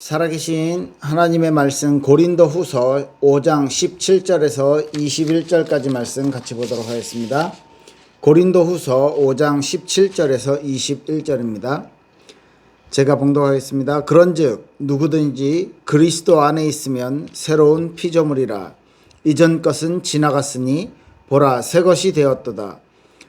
살아계신 하나님의 말씀 고린도후서 5장 17절에서 21절까지 말씀 같이 보도록 하겠습니다. 고린도후서 5장 17절에서 21절입니다. 제가 봉독하겠습니다. 그런즉 누구든지 그리스도 안에 있으면 새로운 피조물이라. 이전 것은 지나갔으니 보라 새 것이 되었도다.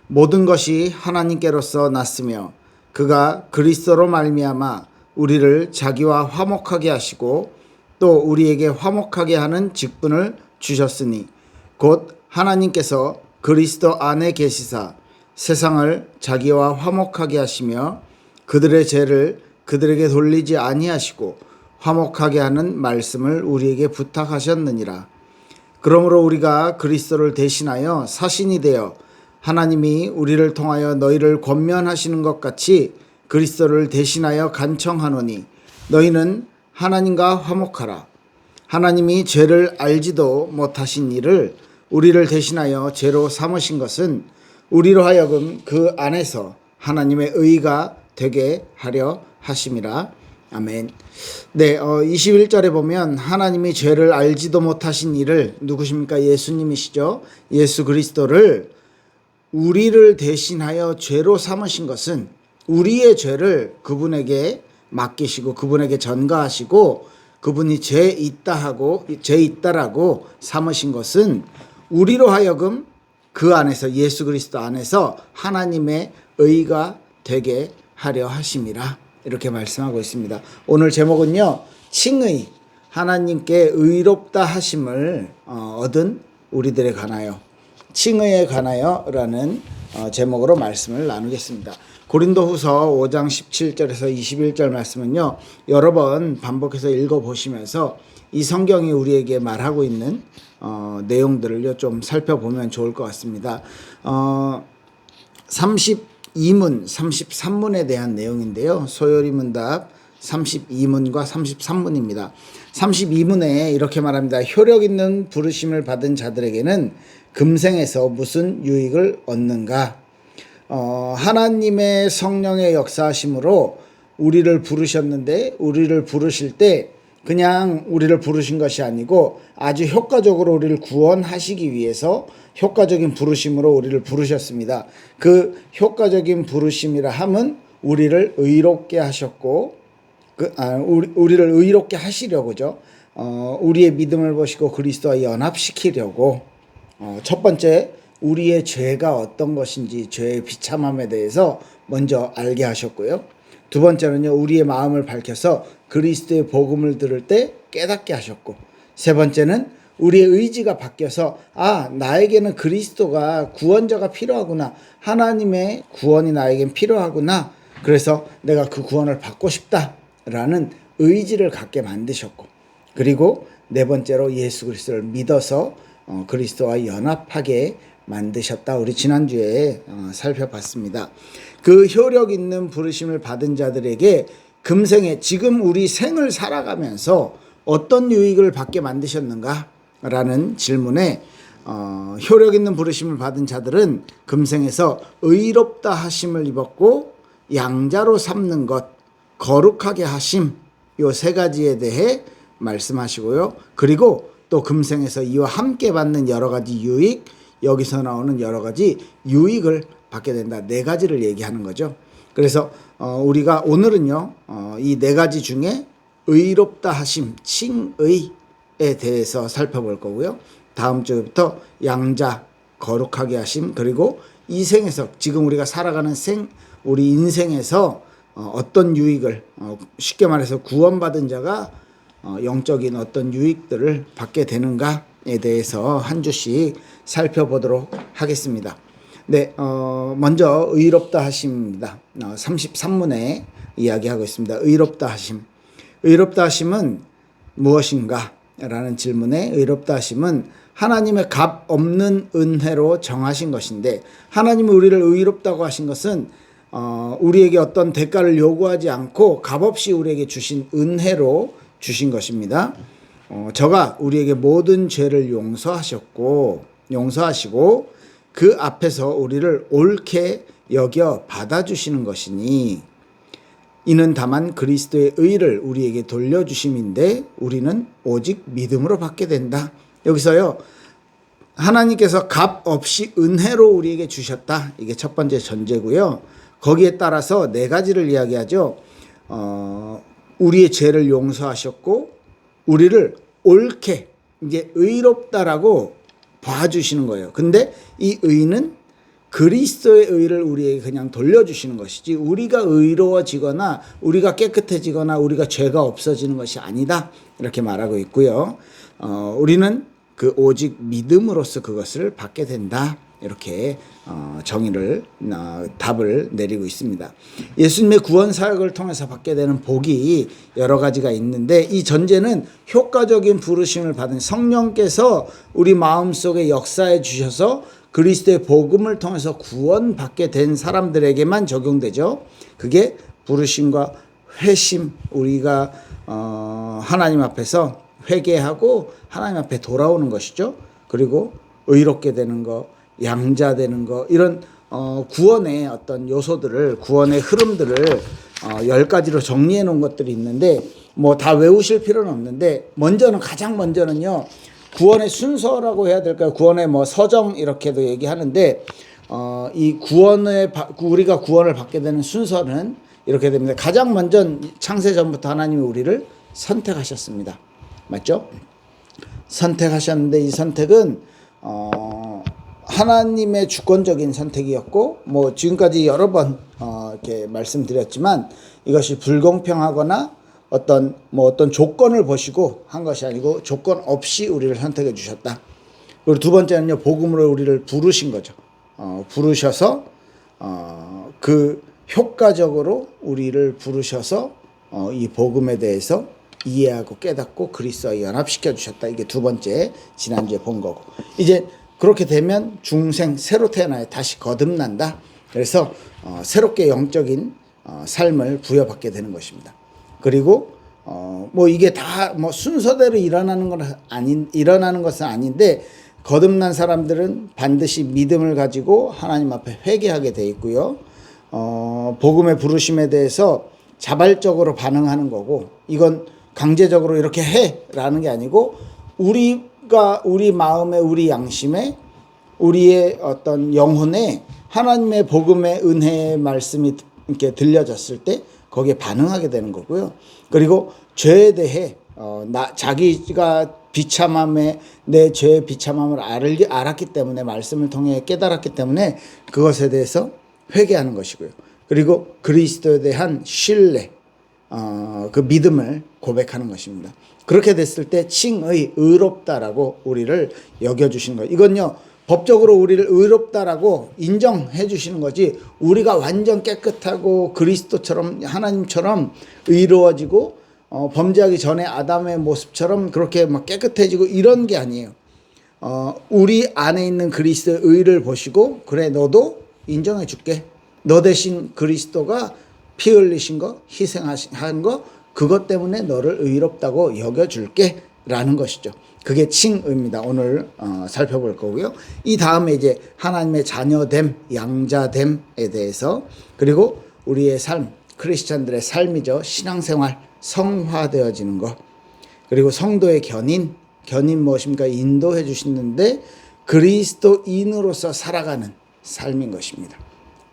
모든 것이 하나님께로서 났으며 그가 그리스도로 말미암아 우리를 자기와 화목하게 하시고 또 우리에게 화목하게 하는 직분을 주셨으니 곧 하나님께서 그리스도 안에 계시사 세상을 자기와 화목하게 하시며 그들의 죄를 그들에게 돌리지 아니하시고 화목하게 하는 말씀을 우리에게 부탁하셨느니라. 그러므로 우리가 그리스도를 대신하여 사신이 되어 하나님이 우리를 통하여 너희를 권면하시는 것 같이 그리스도를 대신하여 간청하노니 너희는 하나님과 화목하라. 하나님이 죄를 알지도 못하신 이를 우리를 대신하여 죄로 삼으신 것은 우리로 하여금 그 안에서 하나님의 의가 되게 하려 하심이라. 아멘. 네, 21절에 보면 하나님이 죄를 알지도 못하신 이를, 누구십니까? 예수님이시죠. 예수 그리스도를 우리를 대신하여 죄로 삼으신 것은 우리의 죄를 그분에게 맡기시고 그분에게 전가하시고 그분이 죄 있다라고 삼으신 것은 우리로 하여금 그 안에서 예수 그리스도 안에서 하나님의 의가 되게 하려 하심이라. 이렇게 말씀하고 있습니다. 오늘 제목은요, 칭의, 하나님께 의롭다 하심을 얻은 우리들에 관하여, 칭의에 관하여라는 제목으로 말씀을 나누겠습니다. 고린도후서 5장 17절에서 21절 말씀은요, 여러 번 반복해서 읽어보시면서 이 성경이 우리에게 말하고 있는 내용들을 좀 살펴보면 좋을 것 같습니다. 32문, 33문에 대한 내용인데요. 소요리 문답 32문과 33문입니다. 32문에 이렇게 말합니다. 효력 있는 부르심을 받은 자들에게는 금생에서 무슨 유익을 얻는가? 하나님의 성령의 역사하심으로 우리를 부르셨는데, 우리를 부르실 때 그냥 우리를 부르신 것이 아니고 아주 효과적으로 우리를 구원하시기 위해서 효과적인 부르심으로 우리를 부르셨습니다. 그 효과적인 부르심이라 함은 우리를 의롭게 하셨고, 우리를 의롭게 하시려고죠. 우리의 믿음을 보시고 그리스도와 연합시키려고. 첫 번째, 우리의 죄가 어떤 것인지, 죄의 비참함에 대해서 먼저 알게 하셨고요. 두 번째는요, 우리의 마음을 밝혀서 그리스도의 복음을 들을 때 깨닫게 하셨고, 세 번째는 우리의 의지가 바뀌어서 나에게는 그리스도가 구원자가 필요하구나, 하나님의 구원이 나에겐 필요하구나, 그래서 내가 그 구원을 받고 싶다라는 의지를 갖게 만드셨고, 그리고 네 번째로 예수 그리스도를 믿어서 그리스도와 연합하게 만드셨다. 우리 지난주에 살펴봤습니다. 그 효력 있는 부르심을 받은 자들에게 금생에, 지금 우리 생을 살아가면서 어떤 유익을 받게 만드셨는가? 라는 질문에 효력 있는 부르심을 받은 자들은 금생에서 의롭다 하심을 입었고 양자로 삼는 것, 거룩하게 하심, 요 세 가지에 대해 말씀하시고요. 그리고 또 금생에서 이와 함께 받는 여러 가지 유익, 여기서 나오는 여러 가지 유익을 받게 된다. 네 가지를 얘기하는 거죠. 그래서 우리가 오늘은요, 이 네 가지 중에 의롭다 하심, 칭의에 대해서 살펴볼 거고요. 다음 주부터 양자, 거룩하게 하심, 그리고 이 생에서, 지금 우리가 살아가는 우리 인생에서 어떤 유익을, 쉽게 말해서 구원받은 자가 영적인 어떤 유익들을 받게 되는가에 대해서 한 주씩 살펴보도록 하겠습니다. 네, 먼저 의롭다 하심입니다. 33문에 이야기하고 있습니다. 의롭다 하심. 의롭다 하심은 무엇인가? 라는 질문에 의롭다 하심은 하나님의 값 없는 은혜로 정하신 것인데, 하나님이 우리를 의롭다고 하신 것은 우리에게 어떤 대가를 요구하지 않고 값없이 우리에게 주신 은혜로 주신 것입니다. 저가 우리에게 모든 죄를 용서하시고 그 앞에서 우리를 옳게 여겨 받아주시는 것이니, 이는 다만 그리스도의 의를 우리에게 돌려주심인데 우리는 오직 믿음으로 받게 된다. 여기서요, 하나님께서 값 없이 은혜로 우리에게 주셨다. 이게 첫 번째 전제고요. 거기에 따라서 네 가지를 이야기하죠. 우리의 죄를 용서하셨고 우리를 옳게 이제 의롭다라고 봐주시는 거예요. 근데 이 의는 그리스도의 의를 우리에게 그냥 돌려주시는 것이지 우리가 의로워지거나 우리가 깨끗해지거나 우리가 죄가 없어지는 것이 아니다. 이렇게 말하고 있고요. 우리는 그 오직 믿음으로써 그것을 받게 된다. 이렇게 정의를 답을 내리고 있습니다. 예수님의 구원 사역을 통해서 받게 되는 복이 여러 가지가 있는데 이 전제는 효과적인 부르심을 받은 성령께서 우리 마음속에 역사해 주셔서 그리스도의 복음을 통해서 구원받게 된 사람들에게만 적용되죠. 그게 부르심과 회심, 우리가 하나님 앞에서 회개하고 하나님 앞에 돌아오는 것이죠. 그리고 의롭게 되는 것, 양자 되는 것, 이런 구원의 어떤 요소들을, 구원의 흐름들을 10가지로 정리해 놓은 것들이 있는데 뭐 다 외우실 필요는 없는데 가장 먼저는요, 구원의 순서라고 해야 될까요? 구원의 뭐 서정 이렇게도 얘기하는데 이 우리가 구원을 받게 되는 순서는 이렇게 됩니다. 가장 먼저 창세 전부터 하나님이 우리를 선택하셨습니다. 맞죠? 선택하셨는데 이 선택은 하나님의 주권적인 선택이었고 뭐 지금까지 여러 번 이렇게 말씀드렸지만 이것이 불공평하거나 어떤 조건을 보시고 한 것이 아니고 조건 없이 우리를 선택해 주셨다. 그리고 두 번째는요, 복음으로 우리를 부르신 거죠. 부르셔서 그 효과적으로 우리를 부르셔서 이 복음에 대해서 이해하고 깨닫고 그리스도와 연합시켜 주셨다. 이게 두 번째 지난주에 본 거고, 이제 그렇게 되면 중생 새로 태어나야 다시 거듭난다. 그래서 새롭게 영적인 삶을 부여받게 되는 것입니다. 그리고 뭐 이게 다 뭐 순서대로 일어나는 것은 아닌데 거듭난 사람들은 반드시 믿음을 가지고 하나님 앞에 회개하게 돼 있고요. 복음의 부르심에 대해서 자발적으로 반응하는 거고, 이건 강제적으로 이렇게 해라는 게 아니고 우리가 우리 마음에, 우리 양심에, 우리의 어떤 영혼에 하나님의 복음의 은혜의 말씀이 이렇게 들려졌을 때 거기에 반응하게 되는 거고요. 그리고 죄에 대해 자기가 비참함에, 내 죄의 비참함을 알았기 때문에, 말씀을 통해 깨달았기 때문에 그것에 대해서 회개하는 것이고요. 그리고 그리스도에 대한 신뢰, 그 믿음을 고백하는 것입니다. 그렇게 됐을 때 칭의, 의롭다라고 우리를 여겨주시는 거예요. 이건요, 법적으로 우리를 의롭다라고 인정해 주시는 거지, 우리가 완전 깨끗하고 그리스도처럼, 하나님처럼 의로워지고 범죄하기 전에 아담의 모습처럼 그렇게 막 깨끗해지고 이런 게 아니에요. 우리 안에 있는 그리스도의 의를 보시고, 그래 너도 인정해 줄게. 너 대신 그리스도가 피 흘리신 거, 희생하신 거, 그것 때문에 너를 의롭다고 여겨줄게 라는 것이죠. 그게 칭의입니다. 오늘 살펴볼 거고요. 이 다음에 이제 하나님의 자녀됨, 양자됨에 대해서, 그리고 우리의 삶, 크리스찬들의 삶이죠. 신앙생활, 성화되어지는 것, 그리고 성도의 견인 무엇입니까? 인도해 주시는데 그리스도인으로서 살아가는 삶인 것입니다.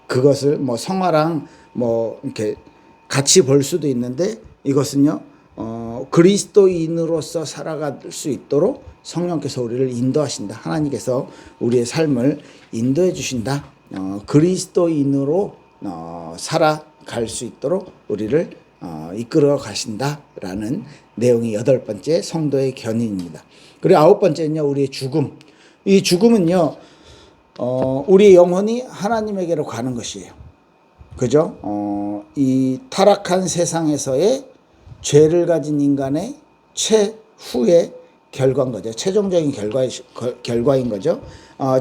그것을 뭐 성화랑 뭐 이렇게 같이 볼 수도 있는데, 이것은요, 그리스도인으로서 살아갈 수 있도록 성령께서 우리를 인도하신다. 하나님께서 우리의 삶을 인도해 주신다. 그리스도인으로 살아갈 수 있도록 우리를 이끌어 가신다라는 내용이 8번째 성도의 견인입니다. 그리고 9번째는요, 우리의 죽음. 이 죽음은요, 우리의 영혼이 하나님에게로 가는 것이에요. 그죠? 이 타락한 세상에서의 죄를 가진 인간의 최후의 결과인 거죠. 최종적인 결과인 거죠.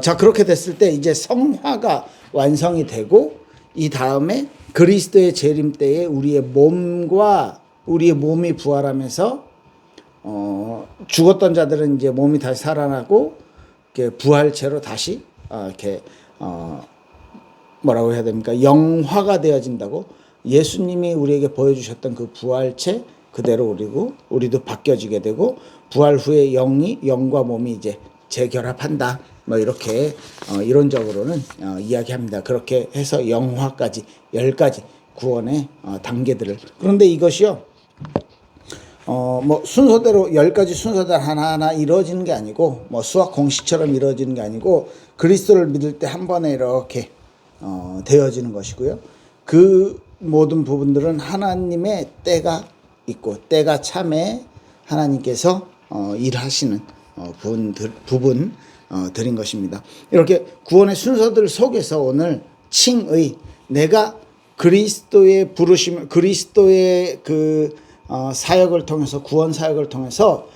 자, 그렇게 됐을 때 이제 성화가 완성이 되고, 이 다음에 그리스도의 재림 때에 우리의 몸이 부활하면서 죽었던 자들은 이제 몸이 다시 살아나고, 이렇게 부활체로 다시 이렇게 뭐라고 해야 됩니까? 영화가 되어진다고. 예수님이 우리에게 보여주셨던 그 부활체 그대로 우리도 바뀌어지게 되고, 부활 후에 영과 몸이 이제 재결합한다. 뭐 이렇게 이론적으로는 이야기합니다. 그렇게 해서 영화까지 10가지 구원의 단계들을. 그런데 이것이요, 뭐 순서대로 10가지 순서대로 하나하나 이루어지는 게 아니고, 뭐 수학 공식처럼 이루어지는 게 아니고, 그리스도를 믿을 때 한 번에 이렇게 되어지는 것이고요. 그 모든 부분들은 하나님의 때가 있고, 때가 참에 하나님께서 일하시는 부분들인 것입니다. 이렇게 구원의 순서들 속에서 오늘 칭의, 내가 그리스도의 부르심, 그리스도의 사역을 통해서, 구원 사역을 통해서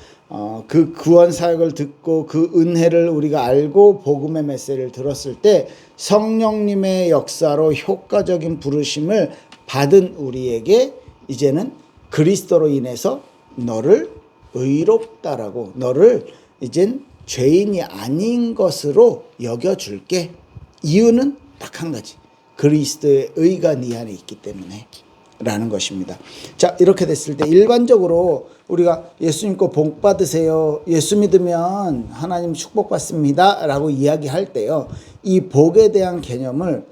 그 구원 사역을 듣고 그 은혜를 우리가 알고 복음의 메시지를 들었을 때 성령님의 역사로 효과적인 부르심을 받은 우리에게 이제는 그리스도로 인해서 너를 의롭다라고, 너를 이젠 죄인이 아닌 것으로 여겨줄게. 이유는 딱 한 가지, 그리스도의 의가 네 안에 있기 때문에 라는 것입니다. 자, 이렇게 됐을 때 일반적으로 우리가 예수 믿고 복 받으세요, 예수 믿으면 하나님 축복받습니다 라고 이야기할 때요, 이 복에 대한 개념을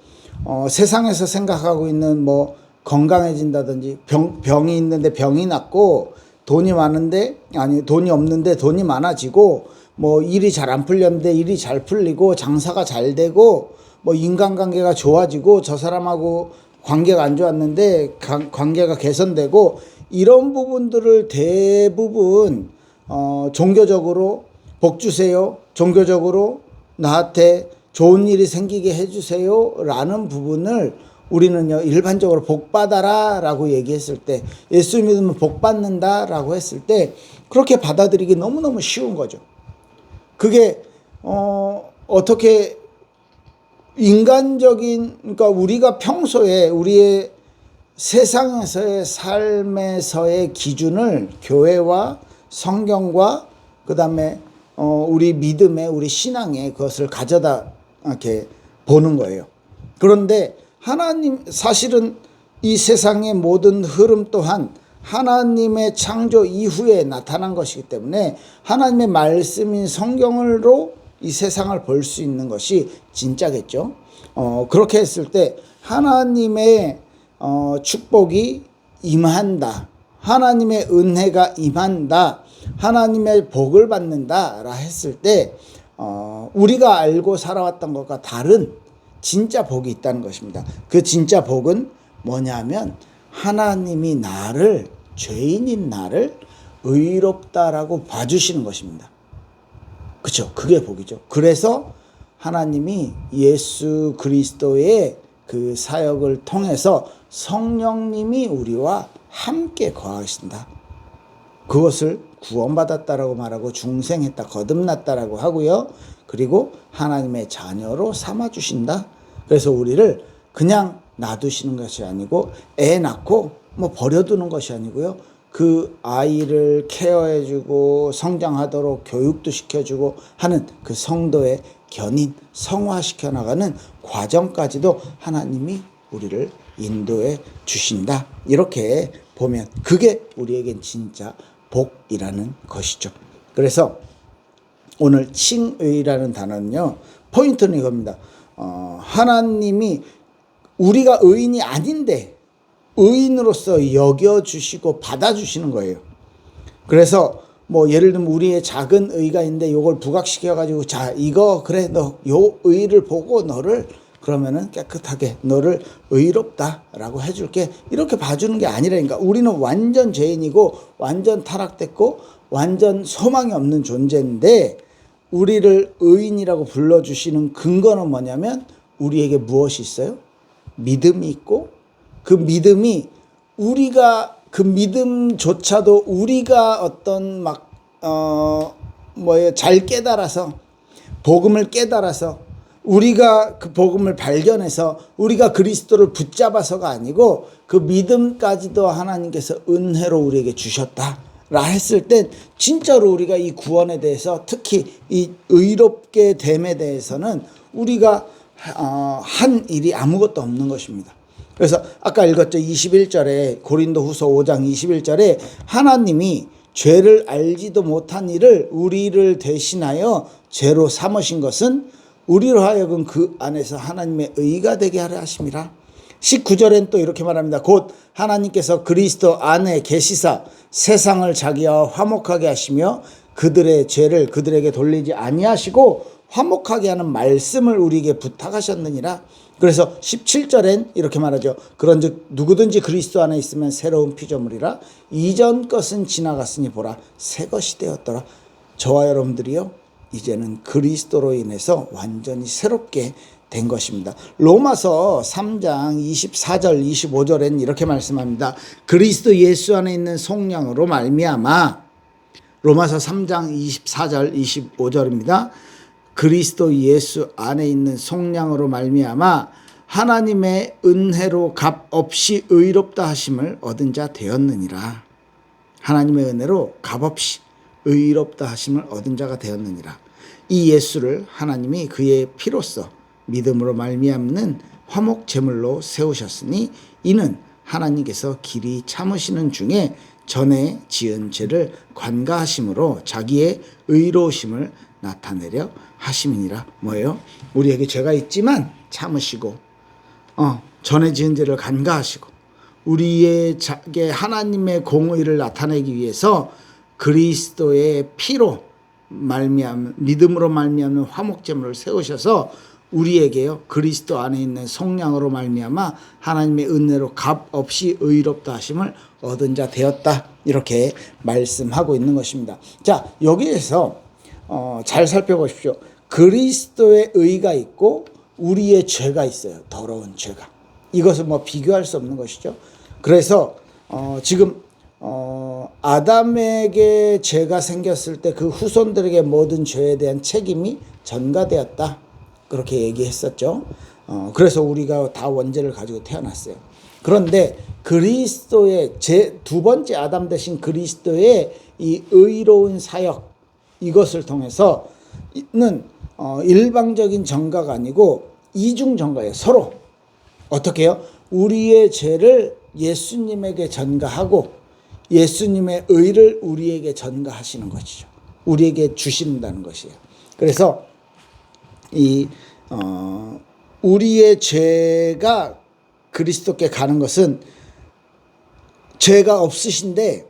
세상에서 생각하고 있는 뭐 건강해진다든지, 병이 있는데 병이 낫고, 돈이 많은데, 아니 돈이 없는데 돈이 많아지고, 뭐 일이 잘 안 풀렸는데 일이 잘 풀리고, 장사가 잘 되고, 뭐 인간관계가 좋아지고, 저 사람하고 관계가 안 좋았는데 관계가 개선되고, 이런 부분들을 대부분 종교적으로 복 주세요, 종교적으로 나한테 좋은 일이 생기게 해주세요 라는 부분을 우리는요, 일반적으로 복 받아라 라고 얘기했을 때, 예수 믿으면 복 받는다 라고 했을 때 그렇게 받아들이기 너무너무 쉬운 거죠. 그게 어떻게 인간적인, 그러니까 우리가 평소에 우리의 세상에서의 삶에서의 기준을 교회와 성경과 그 다음에 우리 믿음에, 우리 신앙에 그것을 가져다 이렇게 보는 거예요. 그런데 하나님, 사실은 이 세상의 모든 흐름 또한 하나님의 창조 이후에 나타난 것이기 때문에 하나님의 말씀인 성경으로 이 세상을 볼 수 있는 것이 진짜겠죠. 그렇게 했을 때 하나님의 축복이 임한다, 하나님의 은혜가 임한다, 하나님의 복을 받는다라 했을 때 우리가 알고 살아왔던 것과 다른 진짜 복이 있다는 것입니다. 그 진짜 복은 뭐냐면 하나님이 나를, 죄인인 나를 의롭다라고 봐주시는 것입니다. 그렇죠? 그게 복이죠. 그래서 하나님이 예수 그리스도의 그 사역을 통해서 성령님이 우리와 함께 거하신다. 그것을 구원받았다라고 말하고, 중생했다, 거듭났다라고 하고요. 그리고 하나님의 자녀로 삼아주신다. 그래서 우리를 그냥 놔두시는 것이 아니고, 애 낳고 뭐 버려두는 것이 아니고요, 그 아이를 케어해주고 성장하도록 교육도 시켜주고 하는 그 성도의 견인, 성화시켜 나가는 과정까지도 하나님이 우리를 인도해 주신다. 이렇게 보면 그게 우리에겐 진짜 복이라는 것이죠. 그래서 오늘 칭의라는 단어는요, 포인트는 이겁니다. 하나님이 우리가 의인이 아닌데 의인으로서 여겨주시고 받아주시는 거예요. 그래서 뭐 예를 들면 우리의 작은 의가 있는데 요걸 부각시켜가지고, 자 이거 그래, 너 요 의를 보고 너를 그러면은 깨끗하게 너를 의롭다라고 해줄게, 이렇게 봐주는 게 아니라니까. 우리는 완전 죄인이고 완전 타락됐고 완전 소망이 없는 존재인데, 우리를 의인이라고 불러주시는 근거는 뭐냐면 우리에게 무엇이 있어요? 믿음이 있고, 그 믿음이 우리가, 그 믿음조차도 우리가 어떤 잘 깨달아서, 복음을 깨달아서, 우리가 그 복음을 발견해서 우리가 그리스도를 붙잡아서가 아니고, 그 믿음까지도 하나님께서 은혜로 우리에게 주셨다 라 했을 땐 진짜로 우리가 이 구원에 대해서, 특히 이 의롭게 됨에 대해서는 우리가 한 일이 아무것도 없는 것입니다. 그래서 아까 읽었죠. 21절에 고린도후서 5장 21절에 하나님이 죄를 알지도 못한 이를 우리를 대신하여 죄로 삼으신 것은 우리로 하여금 그 안에서 하나님의 의가 되게 하려 하심이라. 19절엔 또 이렇게 말합니다. 곧 하나님께서 그리스도 안에 계시사 세상을 자기와 화목하게 하시며 그들의 죄를 그들에게 돌리지 아니하시고 화목하게 하는 말씀을 우리에게 부탁하셨느니라. 그래서 17절엔 이렇게 말하죠. 그런즉 누구든지 그리스도 안에 있으면 새로운 피조물이라. 이전 것은 지나갔으니 보라 새 것이 되었더라. 저와 여러분들이요 이제는 그리스도로 인해서 완전히 새롭게 된 것입니다. 로마서 3장 24절 25절엔 이렇게 말씀합니다. 그리스도 예수 안에 있는 속량으로 말미암아. 로마서 3장 24절 25절입니다. 그리스도 예수 안에 있는 속량으로 말미암아 하나님의 은혜로 값없이 의롭다 하심을 얻은 자 되었느니라. 하나님의 은혜로 값없이 의롭다 하심을 얻은 자가 되었느니라. 이 예수를 하나님이 그의 피로써 믿음으로 말미암는 화목 제물로 세우셨으니 이는 하나님께서 길이 참으시는 중에 전에 지은 죄를 관가하심으로 자기의 의로우심을 나타내려 하심이니라. 뭐예요? 우리에게 죄가 있지만 참으시고 전에 지은 죄를 간과하시고 우리에게 하나님의 공의를 나타내기 위해서 그리스도의 피로 말미암은 믿음으로 말미암는 화목제물을 세우셔서 우리에게요 그리스도 안에 있는 속량으로 말미암아 하나님의 은혜로 값없이 의롭다 하심을 얻은 자 되었다. 이렇게 말씀하고 있는 것입니다. 자, 여기에서 잘 살펴보십시오. 그리스도의 의가 있고 우리의 죄가 있어요. 더러운 죄가. 이것은 뭐 비교할 수 없는 것이죠. 그래서 지금 아담에게 죄가 생겼을 때 그 후손들에게 모든 죄에 대한 책임이 전가되었다. 그렇게 얘기했었죠. 그래서 우리가 다 원죄를 가지고 태어났어요. 그런데 그리스도의 두 번째 아담 대신 그리스도의 이 의로운 사역, 이것을 통해서는 일방적인 전가가 아니고 이중 전가예요. 서로 어떻게 해요? 우리의 죄를 예수님에게 전가하고 예수님의 의를 우리에게 전가하시는 것이죠. 우리에게 주신다는 것이에요. 그래서 우리의 죄가 그리스도께 가는 것은 죄가 없으신데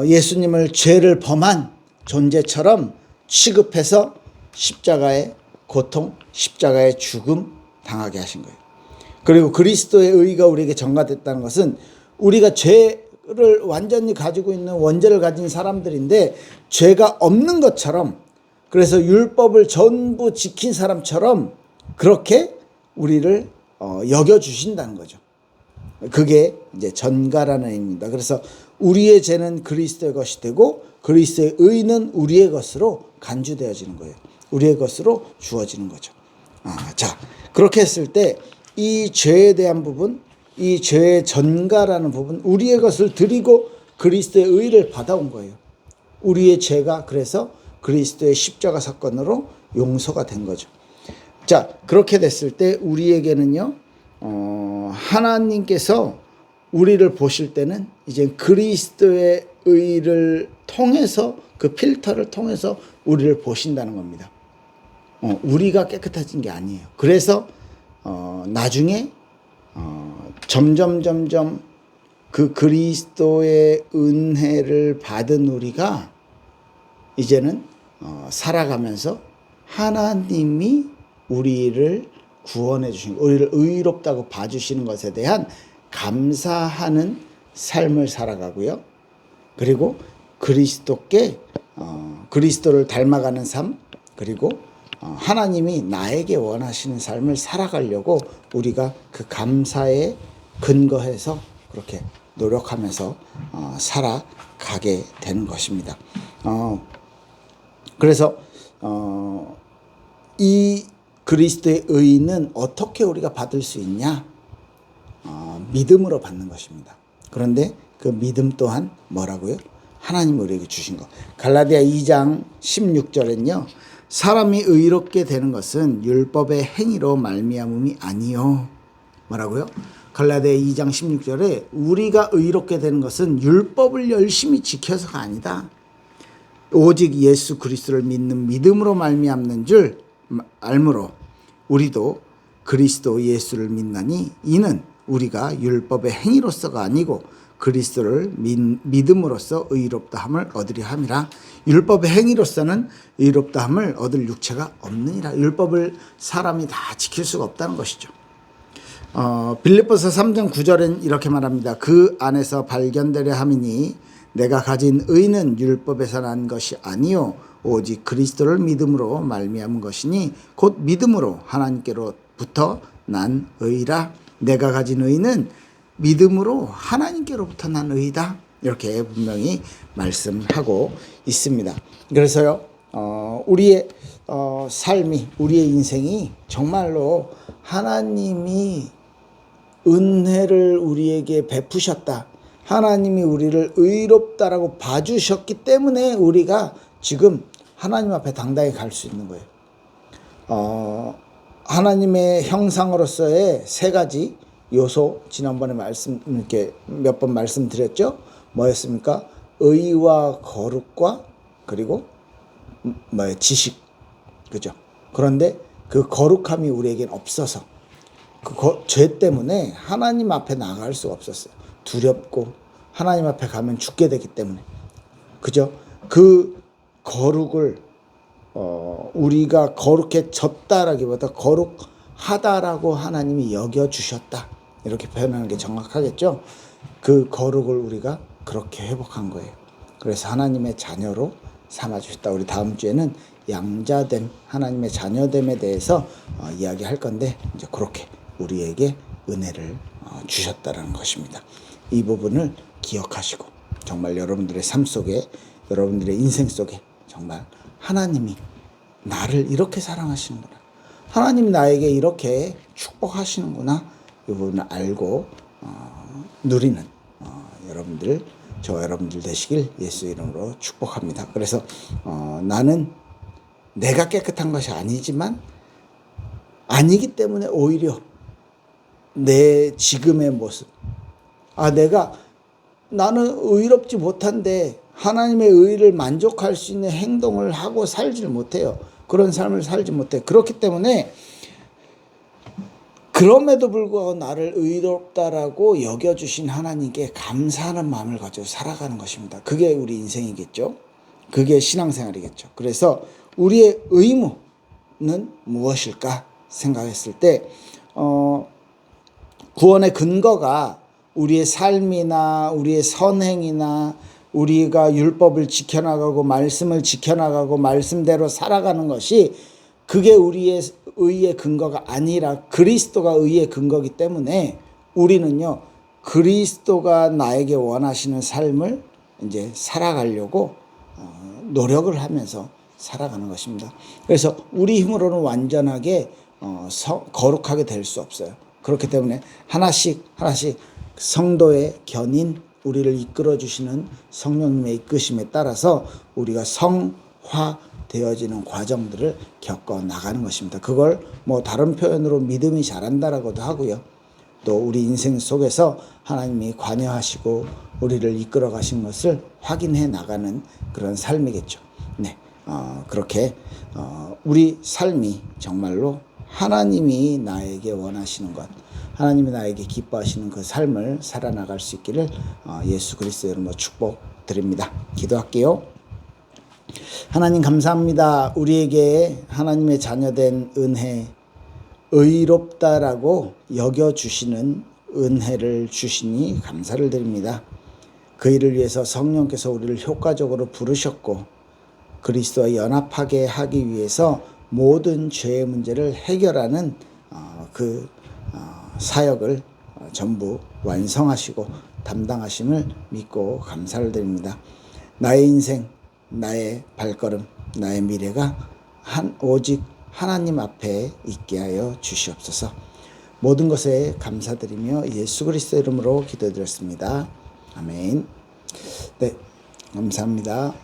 예수님을 죄를 범한 존재처럼 취급해서 십자가의 고통, 십자가의 죽음 당하게 하신 거예요. 그리고 그리스도의 의가 우리에게 전가됐다는 것은 우리가 죄를 완전히 가지고 있는 원죄를 가진 사람들인데 죄가 없는 것처럼, 그래서 율법을 전부 지킨 사람처럼 그렇게 우리를 여겨주신다는 거죠. 그게 이제 전가라는 의미입니다. 그래서 우리의 죄는 그리스도의 것이 되고 그리스도의 의는 우리의 것으로 간주되어지는 거예요. 우리의 것으로 주어지는 거죠. 자, 그렇게 했을 때 이 죄에 대한 부분, 이 죄의 전가라는 부분, 우리의 것을 드리고 그리스도의 의를 받아온 거예요. 우리의 죄가 그래서 그리스도의 십자가 사건으로 용서가 된 거죠. 자, 그렇게 됐을 때 우리에게는요, 하나님께서 우리를 보실 때는 이제 그리스도의 의를 통해서, 그 필터를 통해서 우리를 보신다는 겁니다. 우리가 깨끗해진 게 아니에요. 그래서 나중에 점점 그 그리스도의 은혜를 받은 우리가 이제는 살아가면서 하나님이 우리를 구원해 주신, 우리를 의롭다고 봐주시는 것에 대한 감사하는 삶을 살아가고요. 그리고 그리스도께 그리스도를 닮아가는 삶, 그리고 하나님이 나에게 원하시는 삶을 살아가려고 우리가 그 감사에 근거해서 그렇게 노력하면서 살아가게 되는 것입니다. 그래서 이 그리스도의 의는 어떻게 우리가 받을 수 있냐? 믿음으로 받는 것입니다. 그런데 그 믿음 또한 뭐라고요? 하나님이 우리에게 주신 것. 갈라디아 2장 16절엔요. 사람이 의롭게 되는 것은 율법의 행위로 말미암음이 아니요. 뭐라고요? 갈라디아 2장 16절에 우리가 의롭게 되는 것은 율법을 열심히 지켜서가 아니다. 오직 예수 그리스도를 믿는 믿음으로 말미암는 줄 알므로 우리도 그리스도 예수를 믿나니 이는 우리가 율법의 행위로서가 아니고 그리스도를 믿음으로써 의롭다함을 얻으려 함이라. 율법의 행위로서는 의롭다함을 얻을 육체가 없느니라. 율법을 사람이 다 지킬 수가 없다는 것이죠. 빌립보서 3장 9절은 이렇게 말합니다. 그 안에서 발견되려 함이니 내가 가진 의는 율법에서 난 것이 아니요 오직 그리스도를 믿음으로 말미암은 것이니 곧 믿음으로 하나님께로부터 난 의라. 내가 가진 의는 믿음으로 하나님께로부터 난 의다. 이렇게 분명히 말씀하고 있습니다. 그래서요, 우리의 삶이, 우리의 인생이 정말로 하나님이 은혜를 우리에게 베푸셨다. 하나님이 우리를 의롭다라고 봐주셨기 때문에 우리가 지금 하나님 앞에 당당히 갈 수 있는 거예요. 하나님의 형상으로서의 세 가지 요소, 지난번에 이렇게 몇 번 말씀드렸죠. 뭐였습니까? 의와 거룩과 그리고 지식, 그죠? 그런데 그 거룩함이 우리에겐 없어서 죄 때문에 하나님 앞에 나갈 수가 없었어요. 두렵고 하나님 앞에 가면 죽게 되기 때문에, 그죠? 그 거룩을 우리가 거룩해졌다라기보다 거룩하다라고 하나님이 여겨주셨다, 이렇게 표현하는 게 정확하겠죠. 그 거룩을 우리가 그렇게 회복한 거예요. 그래서 하나님의 자녀로 삼아주셨다. 우리 다음 주에는 양자됨, 하나님의 자녀됨에 대해서 이야기할 건데, 이제 그렇게 우리에게 은혜를 주셨다라는 것입니다. 이 부분을 기억하시고 정말 여러분들의 삶 속에, 여러분들의 인생 속에 정말 하나님이 나를 이렇게 사랑하시는구나, 하나님이 나에게 이렇게 축복하시는구나, 이 부분을 알고 누리는 여러분들, 저와 여러분들 되시길 예수 이름으로 축복합니다. 그래서 나는 내가 깨끗한 것이 아니지만 아니기 때문에 오히려 내 지금의 모습, 나는 의롭지 못한데 하나님의 의를 만족할 수 있는 행동을 하고 살지를 못해요. 그런 삶을 살지 못해. 그렇기 때문에 그럼에도 불구하고 나를 의롭다라고 여겨주신 하나님께 감사하는 마음을 가지고 살아가는 것입니다. 그게 우리 인생이겠죠. 그게 신앙생활이겠죠. 그래서 우리의 의무는 무엇일까 생각했을 때 구원의 근거가 우리의 삶이나 우리의 선행이나 우리가 율법을 지켜나가고 말씀을 지켜나가고 말씀대로 살아가는 것이, 그게 우리의 의의 근거가 아니라 그리스도가 의의 근거이기 때문에 우리는요, 그리스도가 나에게 원하시는 삶을 이제 살아가려고 노력을 하면서 살아가는 것입니다. 그래서 우리 힘으로는 완전하게 거룩하게 될 수 없어요. 그렇기 때문에 하나씩 성도의 견인, 우리를 이끌어 주시는 성령님의 이끄심에 따라서 우리가 성화되어지는 과정들을 겪어 나가는 것입니다. 그걸 다른 표현으로 믿음이 자란다라고도 하고요. 또 우리 인생 속에서 하나님이 관여하시고 우리를 이끌어 가신 것을 확인해 나가는 그런 삶이겠죠. 네, 그렇게 우리 삶이 정말로 하나님이 나에게 원하시는 것, 하나님이 나에게 기뻐하시는 그 삶을 살아나갈 수 있기를 예수 그리스도의 이름으로 축복드립니다. 기도할게요. 하나님 감사합니다. 우리에게 하나님의 자녀된 은혜, 의롭다라고 여겨주시는 은혜를 주시니 감사를 드립니다. 그 일을 위해서 성령께서 우리를 효과적으로 부르셨고 그리스도와 연합하게 하기 위해서 모든 죄의 문제를 해결하는 그 사역을 전부 완성하시고 담당하심을 믿고 감사를 드립니다. 나의 인생, 나의 발걸음, 나의 미래가 오직 하나님 앞에 있게 하여 주시옵소서. 모든 것에 감사드리며 예수 그리스도 이름으로 기도드렸습니다. 아멘. 네, 감사합니다.